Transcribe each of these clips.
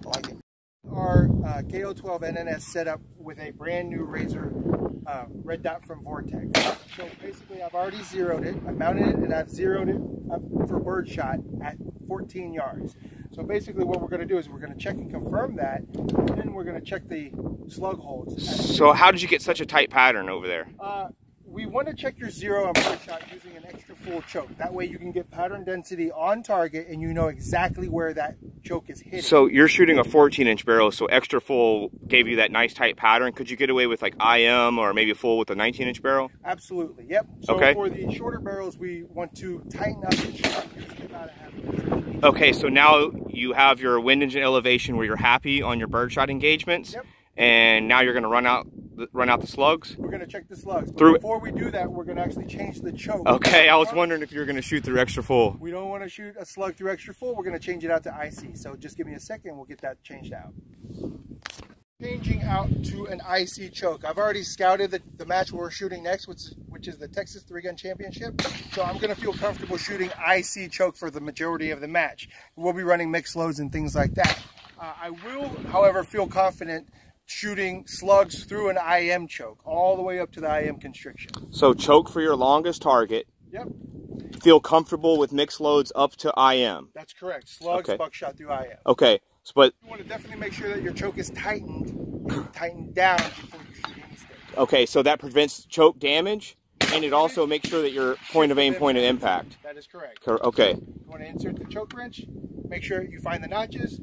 I like it. Our KL-12 NNS set up with a brand new Razor red dot from Vortex. So basically I've already zeroed it, I mounted it, and I've zeroed it up for birdshot at 14 yards. So basically what we're going to do is we're going to check and confirm that, and then we're going to check the slug holds. So how did you get such a tight pattern over there? We want to check your zero on birdshot using an extra full choke. That way you can get pattern density on target and you know exactly where that choke is hitting. So you're shooting a 14-inch barrel, so extra full gave you that nice tight pattern. Could you get away with like IM or maybe full with a 19-inch barrel? Absolutely, yep. So okay. For the shorter barrels, we want to tighten up and shoot usually about a half inch. Okay, so now you have your wind engine elevation where you're happy on your birdshot engagements. Yep. And now you're going to run out the slugs? We're going to check the slugs. But before we do that, we're going to actually change the choke. Okay, I was wondering if you were going to shoot through extra full. We don't want to shoot a slug through extra full. We're going to change it out to IC. So just give me a second, we'll get that changed out. Changing out to an IC choke. I've already scouted the match we're shooting next, which is the Texas 3-Gun Championship. So I'm going to feel comfortable shooting IC choke for the majority of the match. We'll be running mixed loads and things like that. I will, however, feel confident shooting slugs through an IM choke all the way up to the IM constriction. So choke for your longest target. Yep. Feel comfortable with mixed loads up to IM. That's correct. Slugs, okay. Buckshot through IM. Okay. But you want to definitely make sure that your choke is tightened down before you shoot any stage. Okay, so that prevents choke damage, and it also makes sure that your point of aim, point of impact. That is correct. Okay. So you want to insert the choke wrench, make sure you find the notches.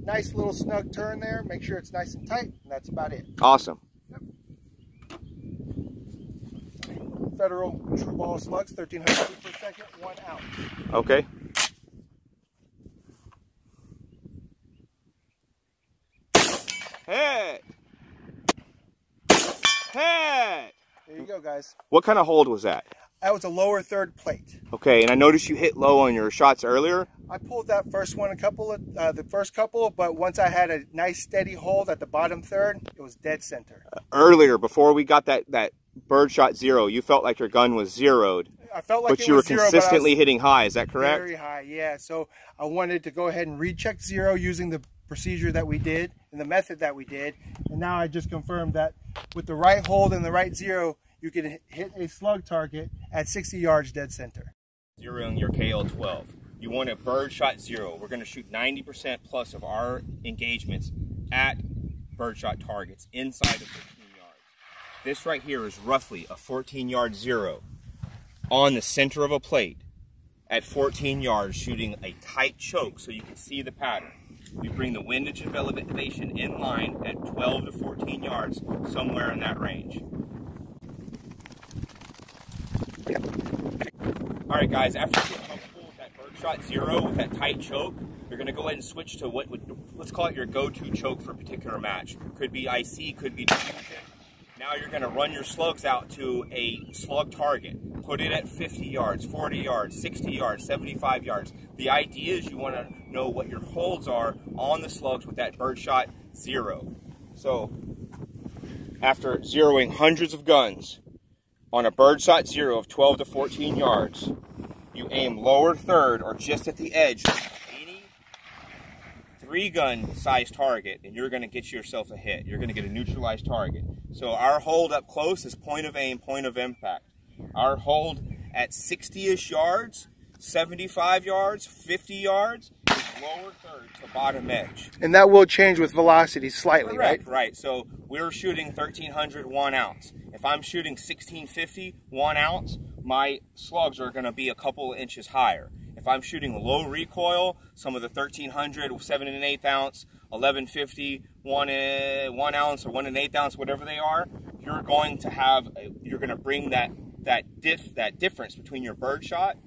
Nice little snug turn there. Make sure it's nice and tight, and that's about it. Awesome. Yep. Federal true ball slugs, 1,300 feet per second, 1 ounce. Okay. Hey! Hey! There you go, guys. What kind of hold was that? That was a lower third plate. Okay, and I noticed you hit low on your shots earlier. I pulled that first one the first couple, but once I had a nice steady hold at the bottom third, it was dead center. Earlier, before we got that birdshot zero, you felt like your gun was zeroed. I felt like but you were consistently hitting high. Is that correct? Very high, yeah. So I wanted to go ahead and recheck zero using the procedure that we did and the method that we did, and now I just confirmed that with the right hold and the right zero, you can hit a slug target at 60 yards dead center. Zeroing your KL-12. You want a birdshot zero. We're going to shoot 90% plus of our engagements at birdshot targets inside of 15 yards. This right here is roughly a 14-yard zero on the center of a plate at 14 yards, shooting a tight choke so you can see the pattern. We bring the wind engine elevation in line at 12 to 14 yards, somewhere in that range. All right, guys, after you get comfortable with that birdshot zero, with that tight choke, you're going to go ahead and switch to let's call it your go-to choke for a particular match. Could be IC, could be diffusion. Now you're going to run your slugs out to a slug target. Put it at 50 yards, 40 yards, 60 yards, 75 yards. The idea is you want to know what your holds are on the slugs with that birdshot zero. So after zeroing hundreds of guns on a birdshot zero of 12 to 14 yards, you aim lower third or just at the edge of any 3-gun size target, and you're going to get yourself a hit. You're going to get a neutralized target. So our hold up close is point of aim, point of impact. Our hold at 60-ish yards, 75 yards, 50 yards is lower third to bottom edge. And that will change with velocity slightly, correct, right? Right. So we're shooting 1,300 1 ounce. If I'm shooting 1,650 1 ounce, my slugs are going to be a couple of inches higher. If I'm shooting low recoil, some of the 1,300 7 1/8 ounce, 1150 1 ounce or 1 1/8 ounce, whatever they are, you're going to bring that difference between your birdshot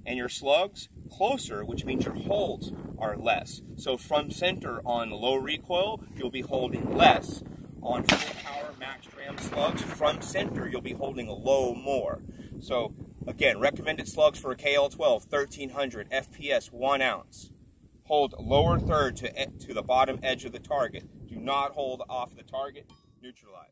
and your slugs closer, which means your holds are less. So from center on low recoil, you'll be holding less. On full power max tram slugs, from center, you'll be holding a low more. So again, recommended slugs for a KL-12, 1,300 FPS 1 ounce. Hold lower third to the bottom edge of the target. Do not hold off the target. Neutralize.